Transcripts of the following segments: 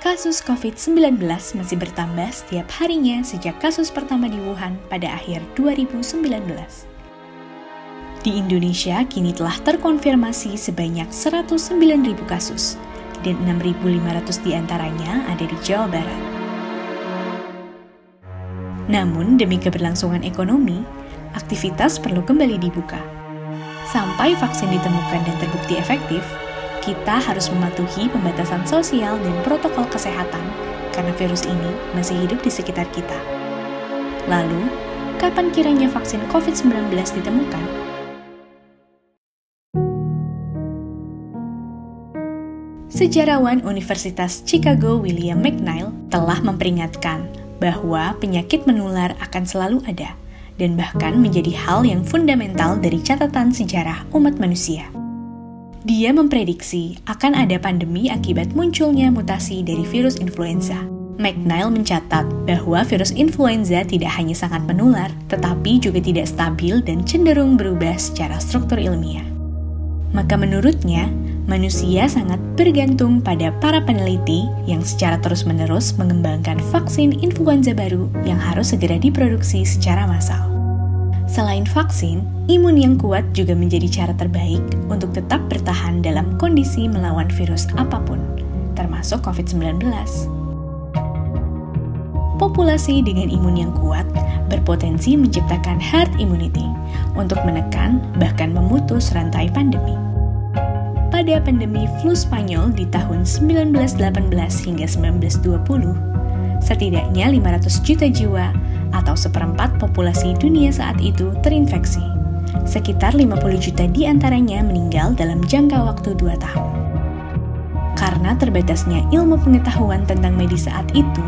Kasus COVID-19 masih bertambah setiap harinya sejak kasus pertama di Wuhan pada akhir 2019. Di Indonesia kini telah terkonfirmasi sebanyak 109.000 kasus, dan 6.500 diantaranya ada di Jawa Barat. Namun, demi keberlangsungan ekonomi, aktivitas perlu kembali dibuka. Sampai vaksin ditemukan dan terbukti efektif, kita harus mematuhi pembatasan sosial dan protokol kesehatan karena virus ini masih hidup di sekitar kita. Lalu, kapan kiranya vaksin COVID-19 ditemukan? Sejarawan Universitas Chicago William McNeil telah memperingatkan bahwa penyakit menular akan selalu ada dan bahkan menjadi hal yang fundamental dari catatan sejarah umat manusia. Dia memprediksi akan ada pandemi akibat munculnya mutasi dari virus influenza. McNeil mencatat bahwa virus influenza tidak hanya sangat menular, tetapi juga tidak stabil dan cenderung berubah secara struktur ilmiah. Maka menurutnya, manusia sangat bergantung pada para peneliti yang secara terus-menerus mengembangkan vaksin influenza baru yang harus segera diproduksi secara massal. Selain vaksin, imun yang kuat juga menjadi cara terbaik untuk tetap bertahan dalam kondisi melawan virus apapun, termasuk COVID-19. Populasi dengan imun yang kuat berpotensi menciptakan herd immunity untuk menekan bahkan memutus rantai pandemi. Pada pandemi flu Spanyol di tahun 1918 hingga 1920, setidaknya 500 juta jiwa atau seperempat populasi dunia saat itu terinfeksi. Sekitar 50 juta diantaranya meninggal dalam jangka waktu 2 tahun. Karena terbatasnya ilmu pengetahuan tentang medis saat itu,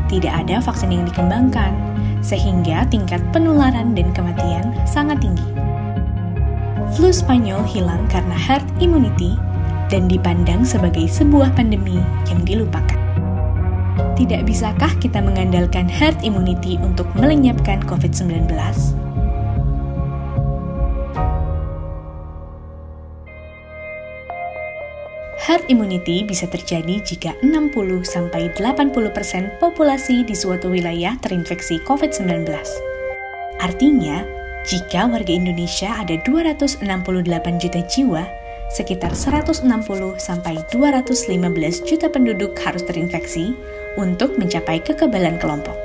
tidak ada vaksin yang dikembangkan, sehingga tingkat penularan dan kematian sangat tinggi. Flu Spanyol hilang karena herd immunity dan dipandang sebagai sebuah pandemi yang dilupakan. Tidak bisakah kita mengandalkan herd immunity untuk melenyapkan COVID-19? Herd immunity bisa terjadi jika 60-80% populasi di suatu wilayah terinfeksi COVID-19. Artinya, jika warga Indonesia ada 268 juta jiwa, sekitar 160-215 juta penduduk harus terinfeksi untuk mencapai kekebalan kelompok.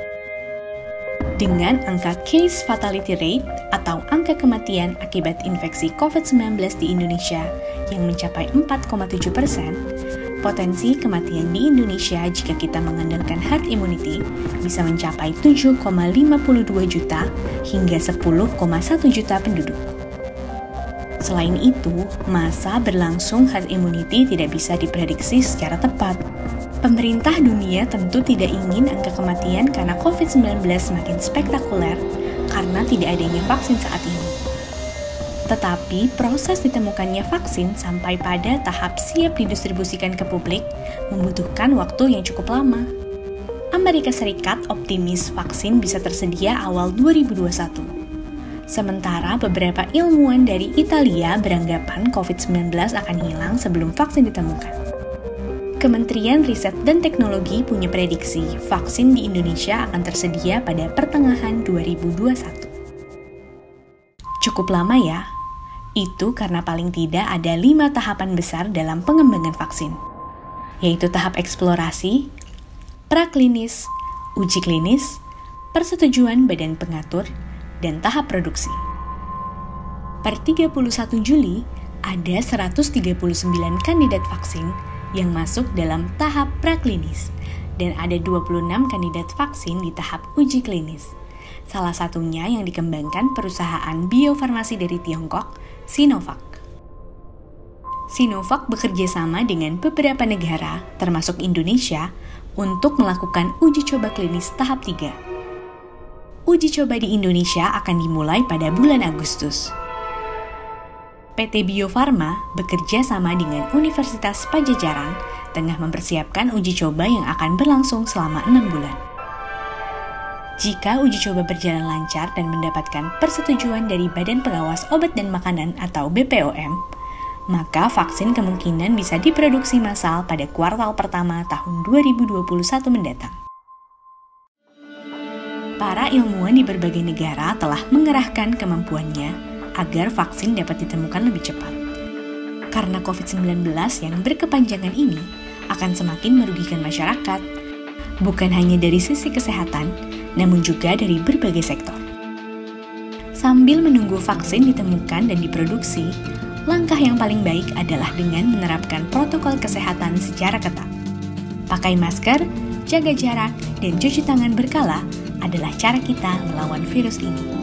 Dengan angka case fatality rate atau angka kematian akibat infeksi COVID-19 di Indonesia yang mencapai 4,7%, potensi kematian di Indonesia jika kita mengandalkan herd immunity bisa mencapai 7,52 juta hingga 10,1 juta penduduk. Selain itu, masa berlangsung herd immunity tidak bisa diprediksi secara tepat. Pemerintah dunia tentu tidak ingin angka kematian karena COVID-19 semakin spektakuler karena tidak adanya vaksin saat ini. Tetapi proses ditemukannya vaksin sampai pada tahap siap didistribusikan ke publik membutuhkan waktu yang cukup lama. Amerika Serikat optimis vaksin bisa tersedia awal 2021. Sementara beberapa ilmuwan dari Italia beranggapan COVID-19 akan hilang sebelum vaksin ditemukan. Kementerian Riset dan Teknologi punya prediksi vaksin di Indonesia akan tersedia pada pertengahan 2021. Cukup lama ya? Itu karena paling tidak ada 5 tahapan besar dalam pengembangan vaksin, yaitu tahap eksplorasi, praklinis, uji klinis, persetujuan badan pengatur, dan tahap produksi. Per 31 Juli, ada 139 kandidat vaksin yang masuk dalam tahap praklinis, dan ada 26 kandidat vaksin di tahap uji klinis. Salah satunya yang dikembangkan perusahaan biofarmasi dari Tiongkok, Sinovac. Sinovac bekerja sama dengan beberapa negara, termasuk Indonesia, untuk melakukan uji coba klinis tahap 3. Uji coba di Indonesia akan dimulai pada bulan Agustus. PT Bio Farma bekerja sama dengan Universitas Padjadjaran tengah mempersiapkan uji coba yang akan berlangsung selama 6 bulan. Jika uji coba berjalan lancar dan mendapatkan persetujuan dari Badan Pengawas Obat dan Makanan atau BPOM, maka vaksin kemungkinan bisa diproduksi massal pada kuartal pertama tahun 2021 mendatang. Para ilmuwan di berbagai negara telah mengerahkan kemampuannya agar vaksin dapat ditemukan lebih cepat. Karena COVID-19 yang berkepanjangan ini akan semakin merugikan masyarakat, bukan hanya dari sisi kesehatan, namun juga dari berbagai sektor. Sambil menunggu vaksin ditemukan dan diproduksi, langkah yang paling baik adalah dengan menerapkan protokol kesehatan secara ketat. Pakai masker, jaga jarak, dan cuci tangan berkala adalah cara kita melawan virus ini.